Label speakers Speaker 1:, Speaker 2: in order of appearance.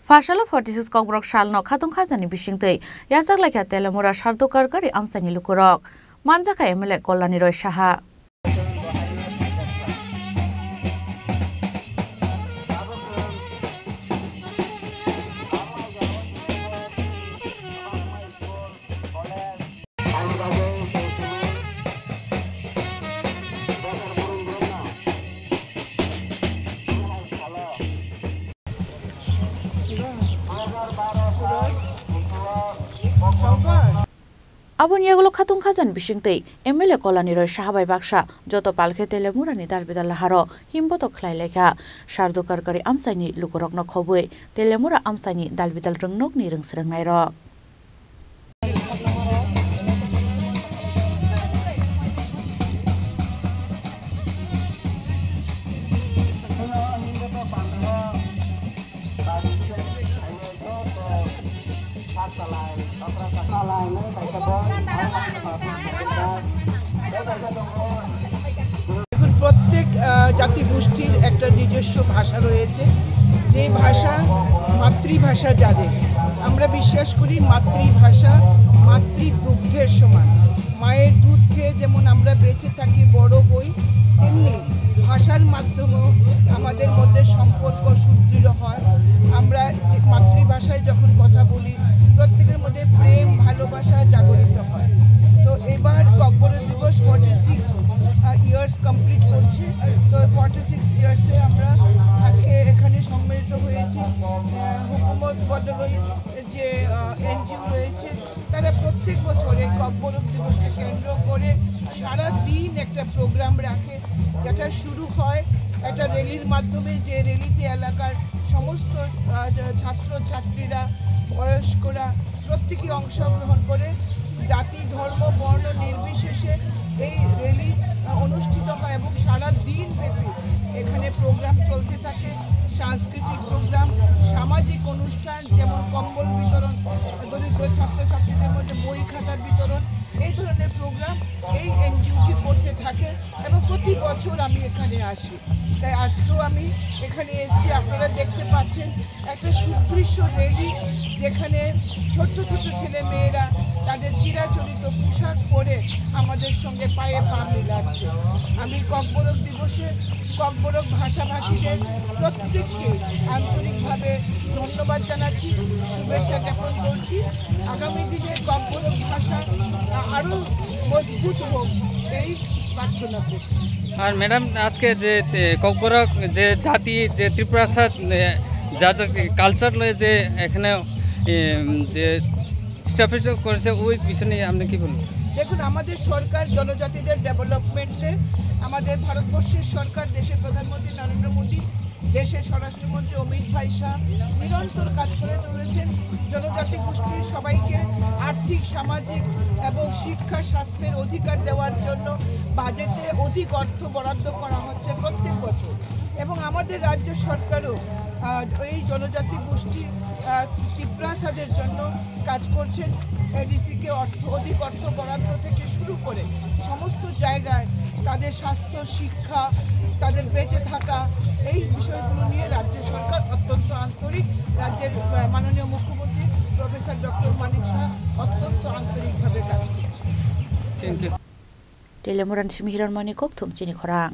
Speaker 1: Fashala 46 Kogrok Shalno Khatung Khazani Bishingtei Yazak Lakha Telemura Shardokar Gari Amsani Lukurok Manjaka Emele Kolani Roy Shaha Abun yagulo Khatung Khazan Bishingtei Emele Kolani Roy Shahabai Baksha Joto Palkhe Telemura ni Darbidal Haro Himboto Khlai Lekha Shardokar Gari Amsani Lukurok no Khobui Telemura Amsani Dalbidal Rungnok ni Rungsrangnai ro
Speaker 2: প্রত্যেক জাতি গোষ্ঠীর একটা নিজস্ব ভাষা রয়েছে যে ভাষা মাতৃভাষা যাদের আমরা বিশ্বাস করি মাতৃভাষা মাতৃদুগ্ধের সমান মায়ের দুধ খেয়ে যেমন আমরা বেঁচে থাকি বড় হই তেমনি ভাষার মাধ্যমেও আমাদের মধ্যে সম্পর্ক সুদৃঢ় হয় আমরা মাতৃভাষায় যখন কথা বলি প্রত্যেকের মধ্যে প্রেম ভালোবাসা জাগরিত হয় তো এবার ককবরক দিবস 46 ইয়ার্স কমপ্লিট করছে তো 46 ইয়ার্সে আমরা আজকে এখানে সম্মিলিত হয়েছি হুকুমত বদলের যে এনজিও রয়েছে তারা প্রত্যেক বছর এই ককবরক দিবসকে কেন্দ্র করে সারা দিন একটা প্রোগ্রাম রাখে যেটা শুরু হয় একটা র্যালির মাধ্যমে যে র্যালিতে এলাকার সমস্ত ছাত্রছাত্রীরা বয়স্করা প্রত্যেকেই অংশগ্রহণ করে জাতি ধর্ম বর্ণ নির্বিশেষে এই র্যালি অনুষ্ঠিত হয় এবং সারা দিন ব্যাপী এখানে প্রোগ্রাম চলতে থাকে সাংস্কৃতিক প্রোগ্রাম সামাজিক অনুষ্ঠান যেমন কম্বল বিতরণ দরিদ্র ছাত্রছাত্রীদের মধ্যে বই খাতার বিতরণ এই ধরনের প্রোগ্রাম এই এনজিওটি করতে থাকে এবং প্রতি বছর আমি এখানে আসি তাই আজকেও আমি এখানে এসেছি আপনারা দেখতে পাচ্ছেন একটা সুদৃশ্য র্যালি যেখানে ছোট্ট ছোট্ট ছেলে মেয়েরা তাদের চিরাচরিত পোশাক পরে আমাদের সঙ্গে পায়ে পা মিলাচ্ছে আমি ককবরক দিবসে ককবরক ভাষাভাষীদের প্রত্যেককে আন্তরিকভাবে ধন্যবাদ জানাচ্ছি শুভেচ্ছা জ্ঞাপন করছি আগামী দিনে ককবরক ভাষা আরও মজবুত হোক এই প্রার্থনা করছি
Speaker 3: আর ম্যাডাম আজকে যে ককবরক যে জাতি যে ত্রিপুরা যা কালচার লয়ে যে এখানে যে স্টাফেজ করেছে ওই বিষয় নিয়ে আপনি কি বলবেন
Speaker 2: দেখুন আমাদের সরকার জনজাতিদের ডেভেলপমেন্টে আমাদের ভারতবর্ষের সরকার দেশের প্রধানমন্ত্রী নরেন্দ্র মোদী দেশের স্বরাষ্ট্রমন্ত্রী অমিত ভাই শাহ নিরন্তর কাজ করে চলেছেন জনজাতি গোষ্ঠীর সবাইকে আর্থিক সামাজিক এবং শিক্ষা স্বাস্থ্যের অধিকার দেওয়ার জন্য বাজেটে অধিক অর্থ বরাদ্দ করা হচ্ছে প্রত্যেক বছর এবং আমাদের রাজ্য সরকারও এই জনজাতি গোষ্ঠী ত্রিপুরাসাদের জন্য কাজ করছেন এডিসিকে অধিক অর্থ বরাদ্দ থেকে শুরু করে সমস্ত জায়গায় তাদের স্বাস্থ্য শিক্ষা তাদের বেঁচে থাকা এই বিষয়গুলো নিয়ে রাজ্য সরকার অত্যন্ত আন্তরিক রাজ্যের মাননীয় মুখ্যমন্ত্রী প্রফেসর ডক্টর মানিক শাহ অত্যন্ত আন্তরিকভাবে কাজ করছে
Speaker 1: Telemuran Simihiran Manikok Tum Chini Khorang